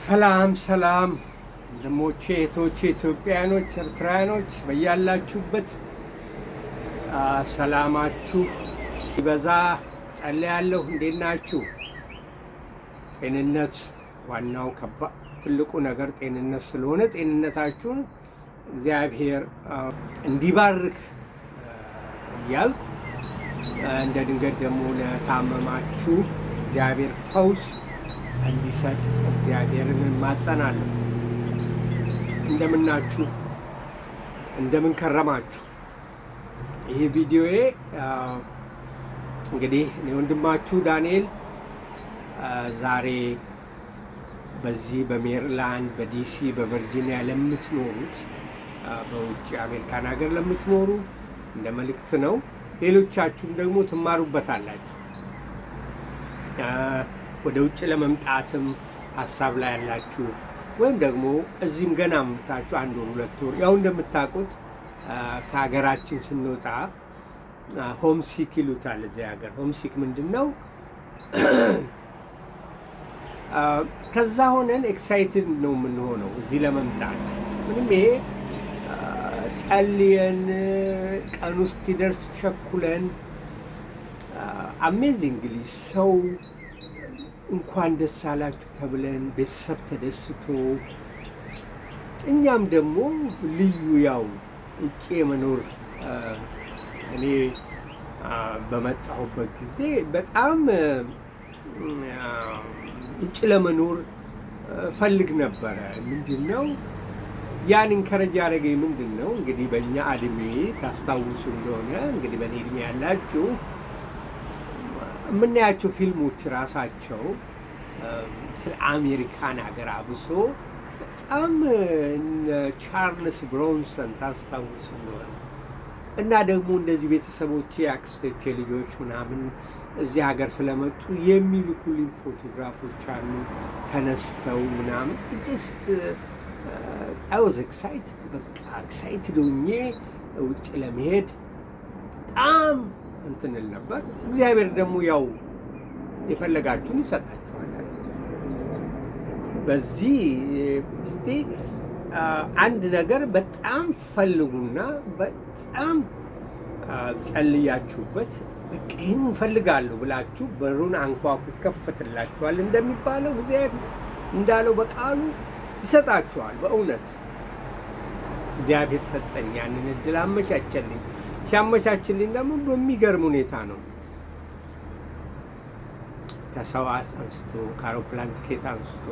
ሰላም ሰላም ወንድሞቼ እህቶቼ ኢትዮጵያኖች ኤርትራውያኖች በያላችሁበት ሰላማችሁ ይበዛ ጸልያለሁ። እንዴት ናችሁ? ጤንነት ዋናው ትልቁ ነገር ጤንነት ስለሆነ ጤንነታችሁን እግዚአብሔር እንዲባርክ እያልኩ እንደ ድንገት ደግሞ ለታመማችሁ እግዚአብሔር ፈውስ እንዲሰጥ እግዚአብሔርን ማጸናለሁ። እንደምናችሁ እንደምን ከረማችሁ? ይህ ቪዲዮዬ እንግዲህ እኔ ወንድማችሁ ዳንኤል ዛሬ በዚህ በሜሪላንድ፣ በዲሲ፣ በቨርጂኒያ ለምትኖሩት በውጭ አሜሪካን ሀገር ለምትኖሩ እንደ መልእክት ነው። ሌሎቻችሁም ደግሞ ትማሩበታላችሁ። ወደ ውጭ ለመምጣትም ሀሳብ ላይ ያላችሁ ወይም ደግሞ እዚህም ገና መምጣችሁ 1 ወር 2 ወር ያው እንደምታውቁት ከሀገራችን ስንወጣ ሆምሲክ ይሉታል። እዚህ ሀገር ሆምሲክ ምንድን ነው? ከዛ ሆነን ኤክሳይትድ ነው የምንሆነው እዚህ ለመምጣት። ምንም ይሄ ጸልየን ቀን ውስጥ ሲደርስ ቸኩለን አሜዚንግሊ ሰው እንኳን ደስ አላችሁ ተብለን ቤተሰብ ተደስቶ እኛም ደግሞ ልዩ ያው ውጭ የመኖር እኔ በመጣሁበት ጊዜ በጣም ውጭ ለመኖር ፈልግ ነበረ። ምንድን ነው ያን ኢንከረጅ ያደረገኝ ምንድን ነው? እንግዲህ በእኛ እድሜ ታስታውሱ እንደሆነ እንግዲህ በእኔ እድሜ ያላችሁ የምናያቸው ፊልሞች ራሳቸው ስለ አሜሪካን ሀገር አብሶ በጣም ቻርልስ ብሮንሰን ታስታውሱ እንደሆነ እና ደግሞ እንደዚህ ቤተሰቦቼ አክስቶቼ ልጆች ምናምን እዚህ ሀገር ስለመጡ የሚልኩልኝ ፎቶግራፎች አሉ ተነስተው ምናምን ጀስት አይ ዋዝ ኤክሳይትድ። በቃ ኤክሳይትድ ሆኜ ውጭ ለመሄድ በጣም እንትንል ነበር። እግዚአብሔር ደግሞ ያው የፈለጋችሁን ይሰጣችኋል። በዚህ እስቲ አንድ ነገር በጣም ፈልጉና በጣም ጸልያችሁበት በቃ ይህን እፈልጋለሁ ብላችሁ በሩን አንኳኩ ይከፈትላችኋል እንደሚባለው እግዚአብሔር እንዳለው በቃሉ ይሰጣችኋል። በእውነት እግዚአብሔር ሰጠኝ፣ ያንን እድል አመቻቸልኝ። ሲያመቻችልኝ ደግሞ በሚገርም ሁኔታ ነው። ከሰዋት አንስቶ ከአውሮፕላን ቲኬት አንስቶ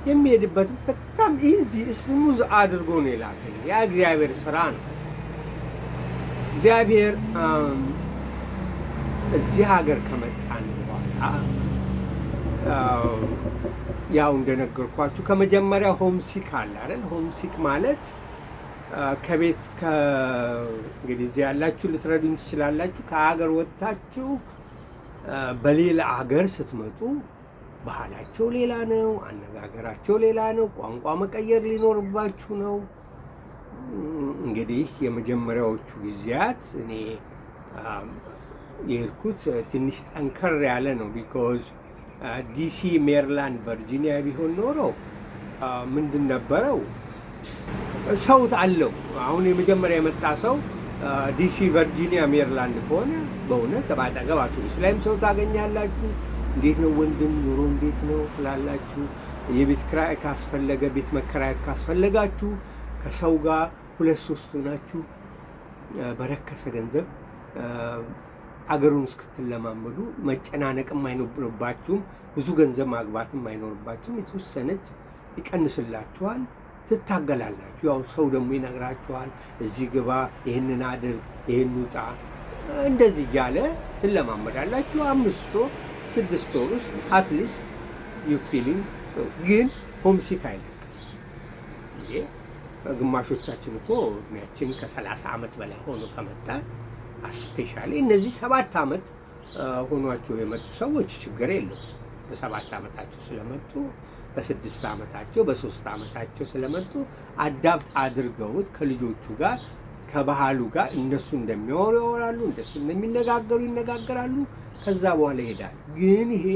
የሚሄድበት በጣም ኢዚ ስሙዝ አድርጎ ነው የላከኝ። ያ እግዚአብሔር ስራ ነው። እግዚአብሔር እዚህ ሀገር ከመጣን በኋላ ያው እንደነገርኳችሁ ከመጀመሪያ ሆምሲክ አለ አይደል? ሆምሲክ ማለት ከቤት እንግዲህ እዚህ ያላችሁ ልትረዱኝ ትችላላችሁ። ከሀገር ወጥታችሁ በሌላ ሀገር ስትመጡ ባህላቸው ሌላ ነው፣ አነጋገራቸው ሌላ ነው፣ ቋንቋ መቀየር ሊኖርባችሁ ነው። እንግዲህ የመጀመሪያዎቹ ጊዜያት እኔ የሄድኩት ትንሽ ጠንከር ያለ ነው። ቢኮዝ ዲሲ፣ ሜሪላንድ፣ ቨርጂኒያ ቢሆን ኖሮ ምንድን ነበረው ሰው አለው። አሁን የመጀመሪያ የመጣ ሰው ዲሲ፣ ቨርጂኒያ፣ ሜሪላንድ ከሆነ በእውነት ባጠገብ አውቶቡስ ላይም ሰው ታገኛላችሁ። እንዴት ነው ወንድም ኑሮ እንዴት ነው ትላላችሁ። የቤት ኪራይ ካስፈለገ ቤት መከራየት ካስፈለጋችሁ ከሰው ጋር 2-3 ሆናችሁ በረከሰ ገንዘብ አገሩን እስክትለማመዱ መጨናነቅም አይኖርባችሁም። ብዙ ገንዘብ ማግባትም አይኖርባችሁም። የተወሰነች ይቀንስላችኋል። ትታገላላችሁ። ያው ሰው ደግሞ ይነግራችኋል፣ እዚህ ግባ፣ ይህንን አድርግ፣ ይህን ውጣ፣ እንደዚህ እያለ ትለማመዳላችሁ። 5 ወር 6 ወር ውስጥ አትሊስት ዩ ፊሊንግ ግን ሆምሲክ አይለቅም። ግማሾቻችን እኮ እድሜያችን ከ30 ዓመት በላይ ሆኖ ከመጣ ስፔሻሊ እነዚህ 7 ዓመት ሆኗቸው የመጡ ሰዎች ችግር የለው። በ7 ዓመታቸው ስለመጡ በ6 ዓመታቸው በ3 ዓመታቸው ስለመጡ አዳፕት አድርገውት ከልጆቹ ጋር ከባህሉ ጋር እነሱ እንደሚያወሩ ያወራሉ፣ እንደሱ እንደሚነጋገሩ ይነጋገራሉ። ከዛ በኋላ ይሄዳል። ግን ይሄ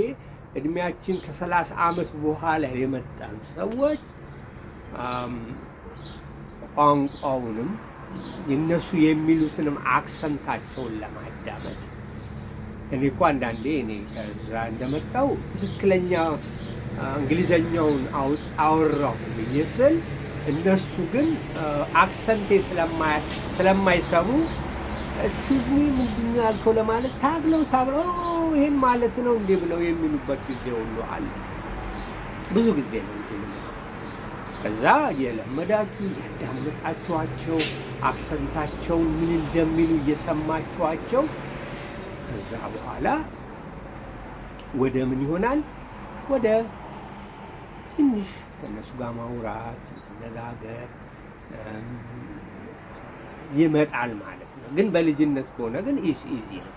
እድሜያችን ከ30 ዓመት በኋላ የመጣን ሰዎች ቋንቋውንም የነሱ የሚሉትንም አክሰንታቸውን ለማዳመጥ እኔ እኮ አንዳንዴ እኔ ከዛ እንደመጣው ትክክለኛ እንግሊዘኛውን አወራሁ ብዬ ስል እነሱ ግን አክሰንቴ ስለማይሰሙ ኤክስኪውዝ ሚ ምንድን ነው ያልከው ለማለት ታግለው ይሄን ማለት ነው እንዴ ብለው የሚሉበት ጊዜ ሁሉ አለ። ብዙ ጊዜ ነው እንዴ። ከዛ የለመዳችሁ ያዳመጣችኋቸው አክሰንታቸውን ምን እንደሚሉ እየሰማችኋቸው ከዛ በኋላ ወደ ምን ይሆናል? ወደ ትንሽ ከነሱ ጋር ማውራት መነጋገር ይመጣል ማለት ነው። ግን በልጅነት ከሆነ ግን ኢዚ ነው።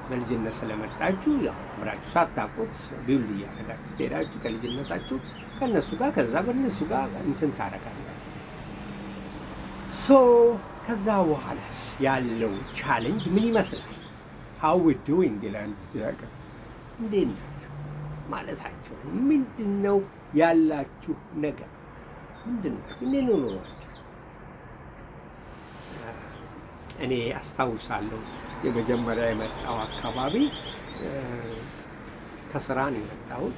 በልጅነት ስለመጣችሁ ያው አብራችሁ ሳታውቁት ቢውል እያደረጋችሁ ትሄዳችሁ ከልጅነታችሁ ከነሱ ጋር ከዛ በነሱ ጋር እንትን ታረጋላችሁ። ከዛ በኋላ ያለው ቻሌንጅ ምን ይመስላል? how we doing ይላል ሲያቀ እንዴት ናችሁ ማለታቸው ምንድነው ያላችሁ ነገር ምንድነው? እንዴት ነው ኑሯችሁ? እኔ አስታውሳለሁ የመጀመሪያ የመጣው አካባቢ ከስራ ነው የመጣሁት።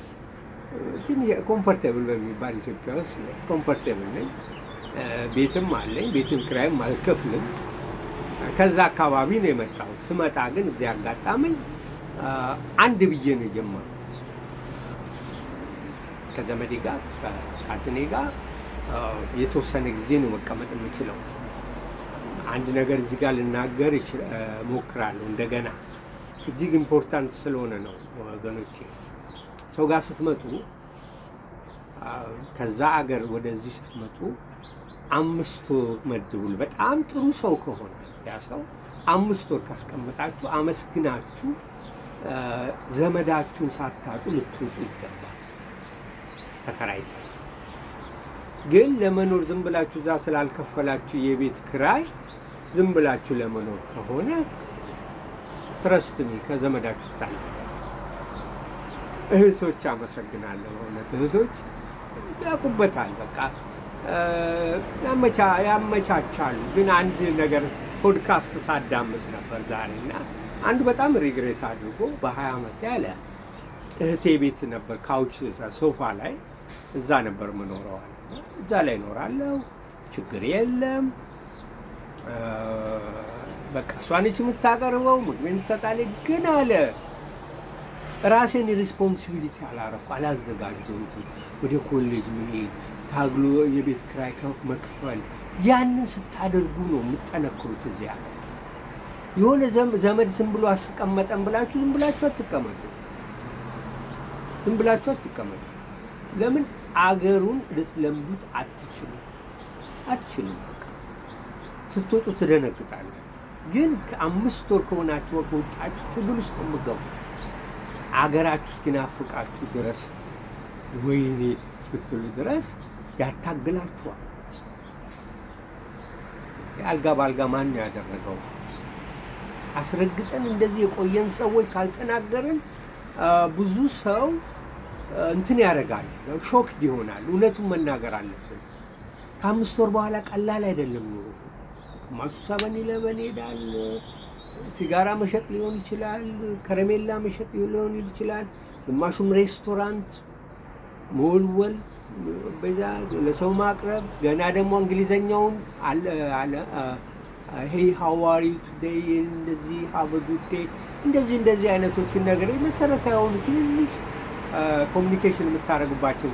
ትንሽ ኮምፎርቴብል በሚባል ኢትዮጵያ ውስጥ ኮምፎርቴብል ነኝ። ቤትም አለኝ፣ ቤትም ኪራይም አልከፍልም። ከዛ አካባቢ ነው የመጣሁት። ስመጣ ግን እዚህ አጋጣመኝ አንድ ብዬ ነው የጀመርኩት ከዘመዴ ጋር ከአትኔ ጋር የተወሰነ ጊዜ ነው መቀመጥ የምችለው። አንድ ነገር እዚህ ጋር ልናገር ሞክራለሁ እንደገና እጅግ ኢምፖርታንት ስለሆነ ነው ወገኖቼ። ሰው ጋር ስትመጡ ከዛ አገር ወደዚህ ስትመጡ 5 ወር መድቡል። በጣም ጥሩ ሰው ከሆነ ያ ሰው 5 ወር ካስቀመጣችሁ አመስግናችሁ ዘመዳችሁን ሳታጡ ልትወጡ ይገባል። ተከራይታችሁ ግን ለመኖር ዝም ብላችሁ እዛ ስላልከፈላችሁ የቤት ኪራይ ዝም ብላችሁ ለመኖር ከሆነ ትረስትኒ ከዘመዳችሁ ታላላችሁ። እህቶች አመሰግናለሁ። እውነት እህቶች ያውቁበታል። በቃ ያመቻቻሉ። ግን አንድ ነገር ፖድካስት ሳዳምጥ ነበር ዛሬና አንዱ በጣም ሪግሬት አድርጎ በ20 ዓመት ያለ እህቴ ቤት ነበር ካውች ሶፋ ላይ እዛ ነበር የምኖረው። እዛ ላይ እኖራለሁ፣ ችግር የለም። በቃ እሷ ነች የምታቀርበው፣ ምግቤን ትሰጣለች። ግን አለ ራሴን ሪስፖንሲቢሊቲ አላዘጋጀሁትም። ወደ ኮሌጅ መሄድ ታግሎ የቤት ኪራይ መክፈል፣ ያንን ስታደርጉ ነው የምትጠነክሩት። እዚያ የሆነ ዘመድ ዝም ብሎ አስቀመጠን ብላችሁ ዝም ብላችሁ አትቀመጡ። ለምን አገሩን ልትለምዱት አትችሉም። በቃ ስትወጡ ትደነግጣለህ። ግን ከ5 ወር ከሆናችሁ ከወጣችሁ ትግል ውስጥ የምትገቡት አገራችሁ እስኪናፍቃችሁ ድረስ ወይኔ እስክትሉ ድረስ ያታግላችኋል። አልጋ በአልጋ ማን ነው ያደረገው? አስረግጠን እንደዚህ የቆየን ሰዎች ካልተናገርን ብዙ ሰው እንትን ያደርጋል፣ ሾክድ ይሆናል። እውነቱን መናገር አለብን። ከ5 ወር በኋላ ቀላል አይደለም ኑሮ። ግማሹ 7-11 ይሄዳል፣ ሲጋራ መሸጥ ሊሆን ይችላል፣ ከረሜላ መሸጥ ሊሆን ይችላል። ግማሹም ሬስቶራንት መወልወል፣ በዛ ለሰው ማቅረብ። ገና ደግሞ እንግሊዘኛውን ሄይ ሃው አር ዩ ቱዴይ እንደዚህ ሃቭ አ ጉድ ዴይ እንደዚህ አይነቶችን ነገር መሰረታዊ የሆኑ ትንሽ ኮሚኒኬሽን የምታደርጉባቸው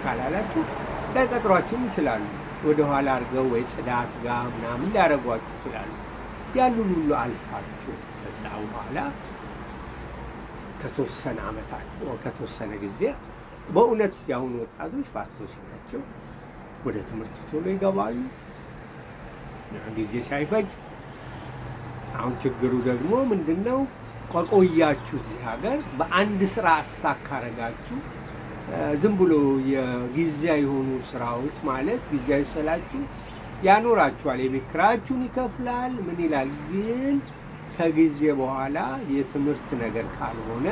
ካላላችሁ ላይቀጥሯችሁም ይችላሉ። ወደኋላ አድርገው ወይ ጽዳት ጋር ምናምን ሊያደርጓችሁ ይችላሉ። ያሉን ሁሉ አልፋችሁ ከዛ በኋላ ከተወሰነ ዓመታት ከተወሰነ ጊዜ በእውነት የአሁኑ ወጣቶች ፋስቶች ናቸው። ወደ ትምህርት ቶሎ ይገባሉ ጊዜ ሳይፈጅ። አሁን ችግሩ ደግሞ ምንድነው? ቆያችሁ እዚህ ሀገር በአንድ ስራ አስታካረጋችሁ ዝም ብሎ የጊዜያዊ የሆኑ ስራዎች ማለት ጊዜያዊ ስላችሁ ያኖራችኋል። የቤት ኪራያችሁን ይከፍላል፣ ምን ይላል። ግን ከጊዜ በኋላ የትምህርት ነገር ካልሆነ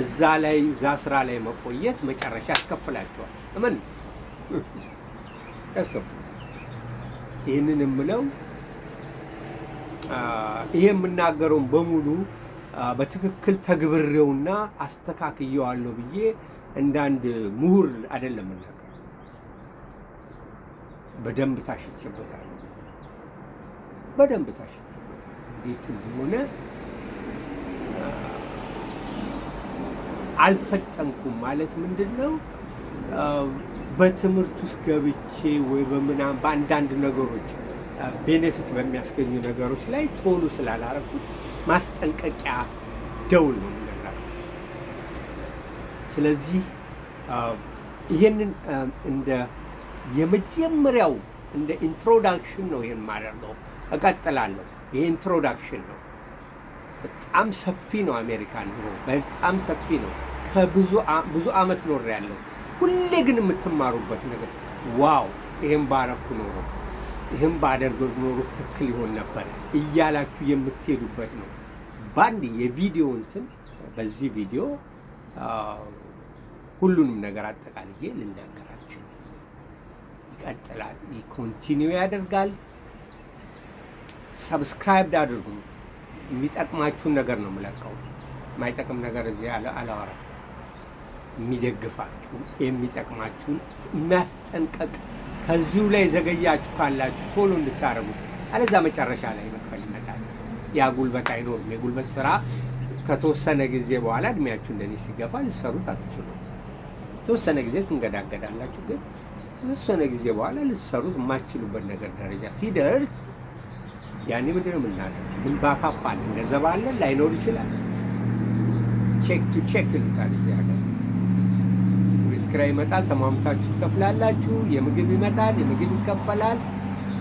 እዛ ላይ እዛ ስራ ላይ መቆየት መጨረሻ ያስከፍላቸዋል። ምን ያስከፍላል? ይህንን የምለው ይሄ የምናገረውን በሙሉ በትክክል ተግብሬውና አስተካክየዋለሁ ብዬ እንዳንድ ምሁር አይደለም የምናገረው። በደንብ ታሽቼበታል። እንዴት እንደሆነ አልፈጸምኩም ማለት ምንድነው? በትምህርት ውስጥ ገብቼ ወይ በአንዳንድ ነገሮች ቤኔፊት በሚያስገኙ ነገሮች ላይ ቶሎ ስላላረኩት ማስጠንቀቂያ ደውል ነው የምነግራችሁ። ስለዚህ ይሄንን እንደ የመጀመሪያው እንደ ኢንትሮዳክሽን ነው ይሄን ማደርገው። እቀጥላለሁ። ይሄ ኢንትሮዳክሽን ነው። በጣም ሰፊ ነው። አሜሪካን ኑሮ በጣም ሰፊ ነው። ብዙ ዓመት ኖሬያለሁ። ሁሌ ግን የምትማሩበት ነገር ዋው ይሄን ባረኩ ኖሮ ይሄን ባደርግ ኖሮ ትክክል ይሆን ነበር እያላችሁ የምትሄዱበት ነው። በአንድ የቪዲዮ በዚህ ቪዲዮ ሁሉንም ነገር አጠቃልዬ ልናገራችሁ። ይቀጥላል። ኮንቲኒው ያደርጋል። ሰብስክራይብ አድርጉ። የሚጠቅማችሁን ነገር ነው የምለቀው። የማይጠቅም ነገር እዚህ አላወራም። የሚደግፋችሁ የሚጠቅማችሁን የሚያስጠንቀቅ ከዚሁ ላይ ዘገያችሁ ካላችሁ ቶሎ እንድታረጉት፣ አለዛ መጨረሻ ላይ መክፈል ይመጣል። ያ ጉልበት አይኖርም። የጉልበት ስራ ከተወሰነ ጊዜ በኋላ እድሜያችሁ እንደኔ ሲገፋ ልትሰሩት አትችሉም። የተወሰነ ጊዜ ትንገዳገዳላችሁ፣ ግን ከተወሰነ ጊዜ በኋላ ልትሰሩት የማትችሉበት ነገር ደረጃ ሲደርስ ያኔ ምንድነው የምናደርገው? ምን ባካፕ አለ? ገንዘብ አለ ላይኖር ይችላል። ቼክ ቱ ቼክ ይሉታል እዚህ ሀገር። ቤት ኪራይ ይመጣል፣ ተሟሙታችሁ ትከፍላላችሁ። የምግብ ይመጣል፣ የምግብ ይከፈላል።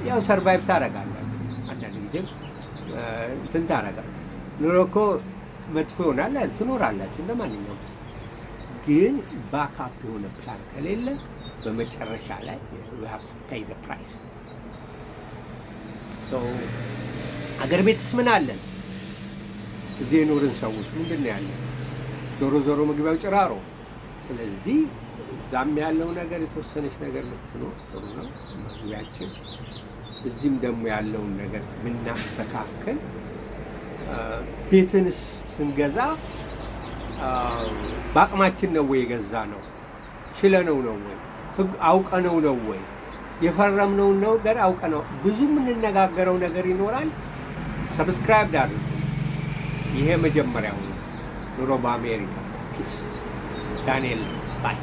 ያው ሰርቫይቭ ታደርጋላችሁ። አንዳንድ ጊዜም እንትን ታደርጋላችሁ። ኑሮ እኮ መጥፎ ይሆናል፣ ትኖራላችሁ እንደማንኛውም። ግን ባካፕ የሆነ ፕላን ከሌለ በመጨረሻ ላይ we have to pay the price። አገር ቤትስ ምን አለን? እዚህ የኖርን ሰዎች ምንድን ነው ያለን? ዞሮ ዞሮ መግቢያው ጭራሮ። ስለዚህ እዛም ያለው ነገር የተወሰነች ነገር ልትኖር ጥሩ ነው መግቢያችን። እዚህም ደግሞ ያለውን ነገር ብናስተካከል፣ ቤትንስ ስንገዛ በአቅማችን ነው ወይ የገዛ ነው? ችለነው ነው ወይ? አውቀነው ነው ወይ? የፈረምነው ነገር አውቀነው? ብዙ የምንነጋገረው ነገር ይኖራል። ሰብስክራይብ አድርጉ። ይሄ መጀመሪያው ነው። ኑሮ በአሜሪካ ፒስ ዳንኤል ባይ